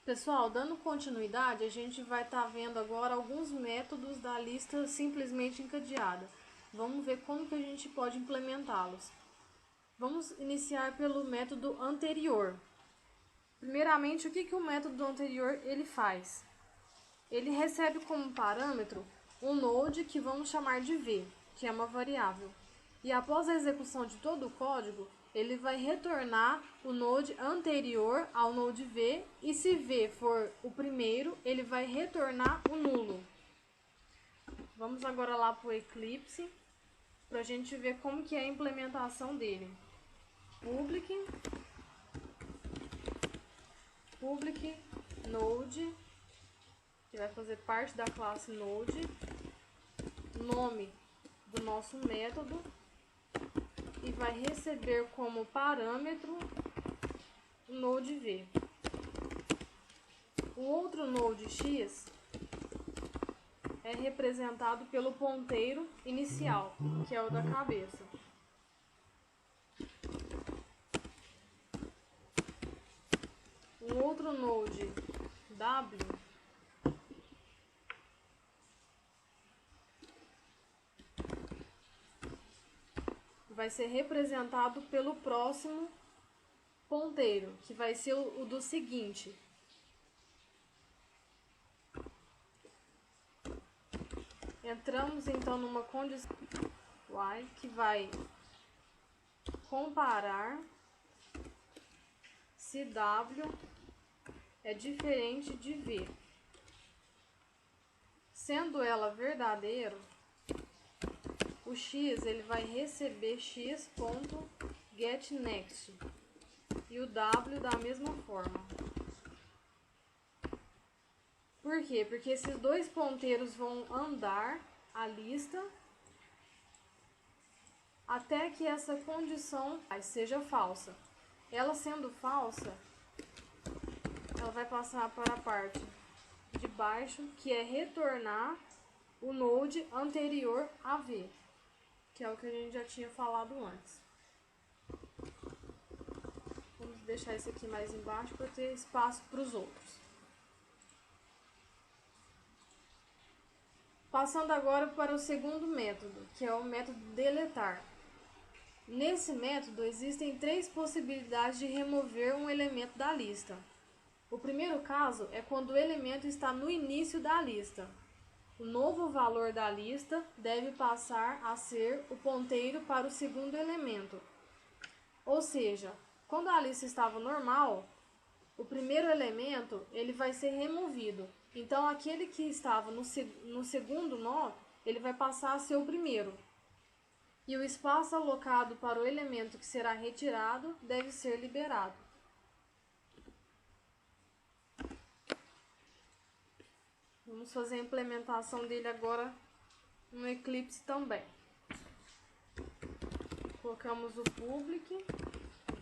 Pessoal, dando continuidade, a gente vai estar vendo agora alguns métodos da lista simplesmente encadeada. Vamos ver como que a gente pode implementá-los. Vamos iniciar pelo método anterior. Primeiramente, o que o método anterior ele faz? Ele recebe como parâmetro um node que vamos chamar de v, que é uma variável. E após a execução de todo o código, ele vai retornar o node anterior ao node v, e se v for o primeiro, ele vai retornar o nulo. Vamos agora lá para o Eclipse, para a gente ver como que é a implementação dele. Public node, que vai fazer parte da classe node, nome do nosso método, e vai receber como parâmetro o node v. O outro node x é representado pelo ponteiro inicial, que é o da cabeça. O outro node w vai ser representado pelo próximo ponteiro, que vai ser o do seguinte. Entramos então numa condição y que vai comparar se w é diferente de v. Sendo ela verdadeiro, o x ele vai receber x.getNext e o w da mesma forma. Por quê? Porque esses dois ponteiros vão andar a lista até que essa condição seja falsa. Ela sendo falsa, ela vai passar para a parte de baixo, que é retornar o node anterior a v, que é o que a gente já tinha falado antes. Vamos deixar esse aqui mais embaixo para ter espaço para os outros. Passando agora para o segundo método, que é o método deletar. Nesse método existem três possibilidades de remover um elemento da lista. O primeiro caso é quando o elemento está no início da lista. O novo valor da lista deve passar a ser o ponteiro para o segundo elemento. Ou seja, quando a lista estava normal, o primeiro elemento ele vai ser removido. Então, aquele que estava no segundo nó, ele vai passar a ser o primeiro. E o espaço alocado para o elemento que será retirado deve ser liberado. Vamos fazer a implementação dele agora no Eclipse também. Colocamos o public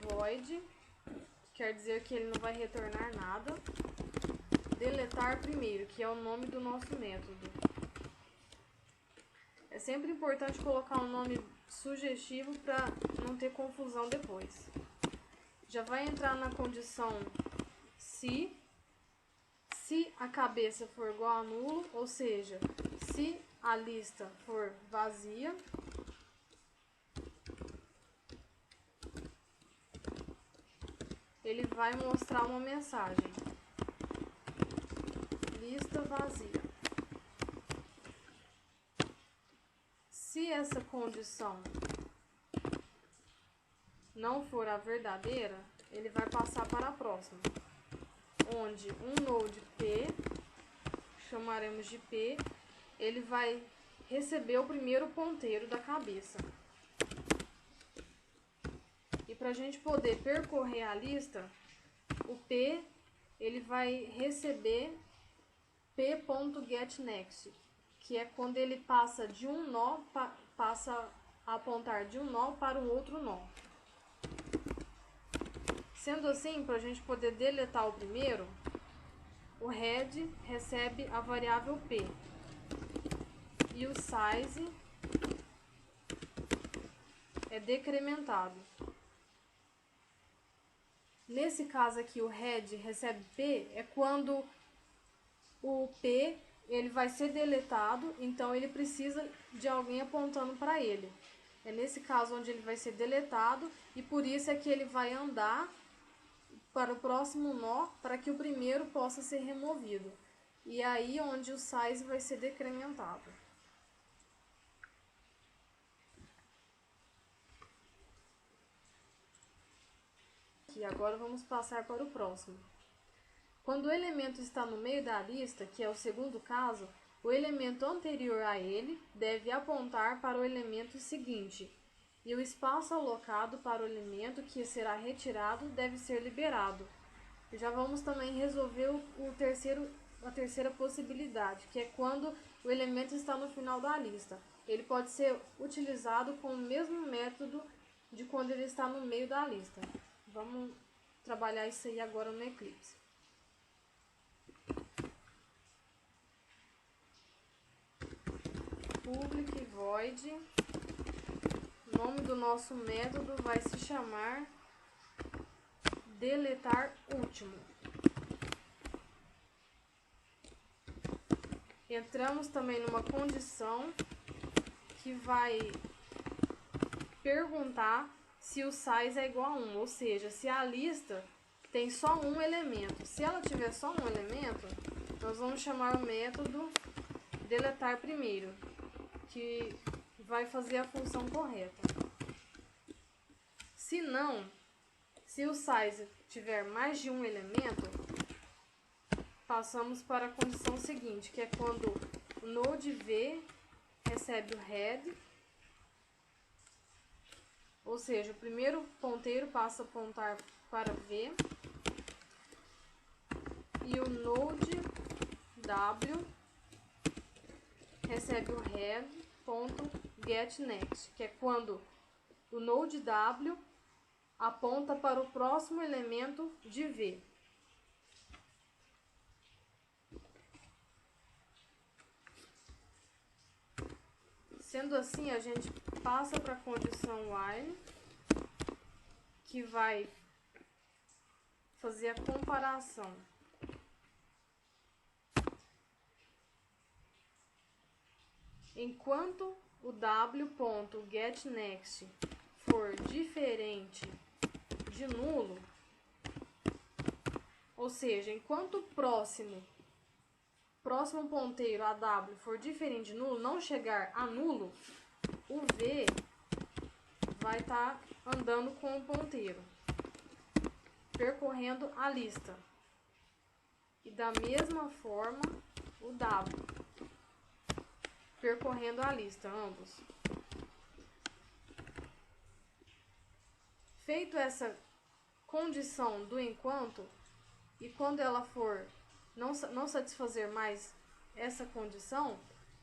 void, que quer dizer que ele não vai retornar nada. Deletar primeiro, que é o nome do nosso método. É sempre importante colocar um nome sugestivo para não ter confusão depois. Já vai entrar na condição se a cabeça for igual a nulo, ou seja, se a lista for vazia, ele vai mostrar uma mensagem: lista vazia. Se essa condição não for a verdadeira, ele vai passar para a próxima, onde um node P, chamaremos de P, ele vai receber o primeiro ponteiro da cabeça. E para a gente poder percorrer a lista, o P ele vai receber p.getNext, que é quando ele passa de um nó, passa a apontar de um nó para o outro nó. Sendo assim, para a gente poder deletar o primeiro, o head recebe a variável p e o size é decrementado. Nesse caso aqui, o head recebe P, é quando o P ele vai ser deletado, então ele precisa de alguém apontando para ele. É nesse caso onde ele vai ser deletado e por isso é que ele vai andar para o próximo nó para que o primeiro possa ser removido. E aí onde o size vai ser decrementado. E agora vamos passar para o próximo. Quando o elemento está no meio da lista, que é o segundo caso, o elemento anterior a ele deve apontar para o elemento seguinte, e o espaço alocado para o elemento que será retirado deve ser liberado. Já vamos também resolver a terceira possibilidade, que é quando o elemento está no final da lista. Ele pode ser utilizado com o mesmo método de quando ele está no meio da lista. Vamos trabalhar isso aí agora no Eclipse. Public void, o nome do nosso método vai se chamar deletar último. Entramos também numa condição que vai perguntar se o size é igual a 1, ou seja, se a lista tem só um elemento. Se ela tiver só um elemento, nós vamos chamar o método deletar primeiro, que vai fazer a função correta. Se não, se o size tiver mais de um elemento, passamos para a condição seguinte, que é quando o node V recebe o head, ou seja, o primeiro ponteiro passa a apontar para V, e o node W recebe o head.getNext, que é quando o node W aponta para o próximo elemento de V. Sendo assim, a gente passa para a condição while, que vai fazer a comparação. Enquanto o w.getNext for diferente de nulo, ou seja, enquanto o próximo ponteiro a w for diferente de nulo, não chegar a nulo, o v vai estar andando com o ponteiro, percorrendo a lista. E da mesma forma, o w, percorrendo a lista, ambos. Feito essa condição do enquanto, e quando ela for não satisfazer mais essa condição,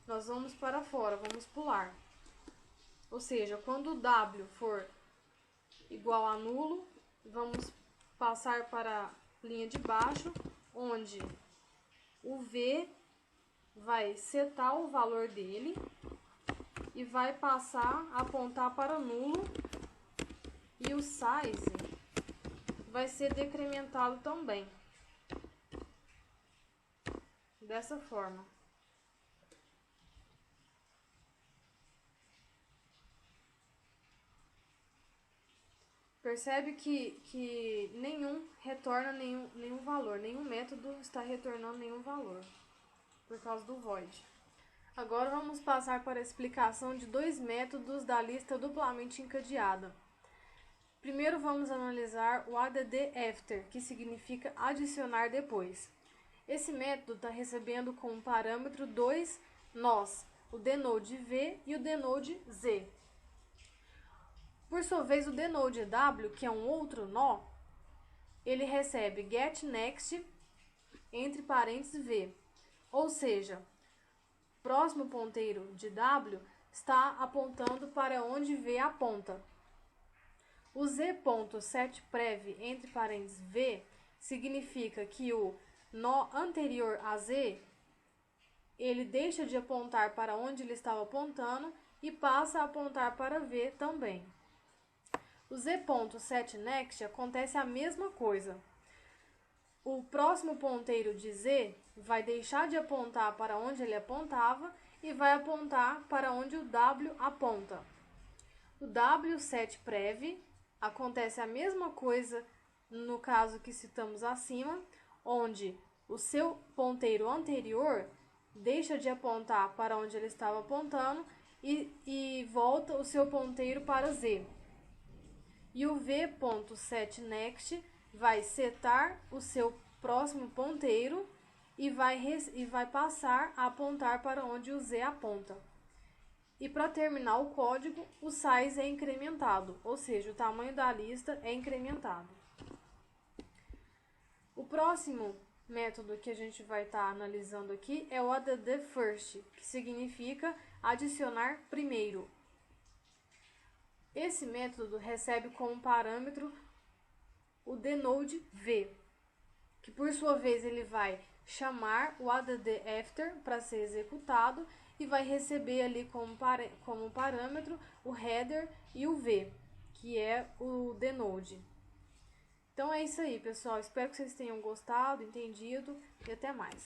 nós vamos para fora, vamos pular. Ou seja, quando o W for igual a nulo, vamos passar para a linha de baixo, onde o V vai setar o valor dele e vai passar a apontar para nulo, e o size vai ser decrementado também. Dessa forma. Percebe que nenhum retorna nenhum valor, nenhum método está retornando nenhum valor, por causa do void. Agora vamos passar para a explicação de dois métodos da lista duplamente encadeada. Primeiro vamos analisar o add after, que significa adicionar depois. Esse método está recebendo como parâmetro dois nós, o dnode V e o dnode Z. Por sua vez, o dnode W, que é um outro nó, ele recebe getNext entre parênteses V, ou seja, o próximo ponteiro de W está apontando para onde V aponta. O z.setPrev entre parênteses V significa que o nó anterior a Z, ele deixa de apontar para onde ele estava apontando e passa a apontar para V também. O z.setNext acontece a mesma coisa. O próximo ponteiro de z vai deixar de apontar para onde ele apontava e vai apontar para onde o w aponta. O w7prev acontece a mesma coisa no caso que citamos acima, onde o seu ponteiro anterior deixa de apontar para onde ele estava apontando e volta o seu ponteiro para z. E o v.setNext vai setar o seu próximo ponteiro e vai passar a apontar para onde o z aponta. E para terminar o código, o size é incrementado, ou seja, o tamanho da lista é incrementado. O próximo método que a gente vai estar analisando aqui é o addFirst, que significa adicionar primeiro. Esse método recebe como parâmetro o dNode v, que por sua vez ele vai chamar o addAfter para ser executado e vai receber ali como parâmetro o header e o v, que é o dNode. Então é isso aí, pessoal. Espero que vocês tenham gostado, entendido e até mais.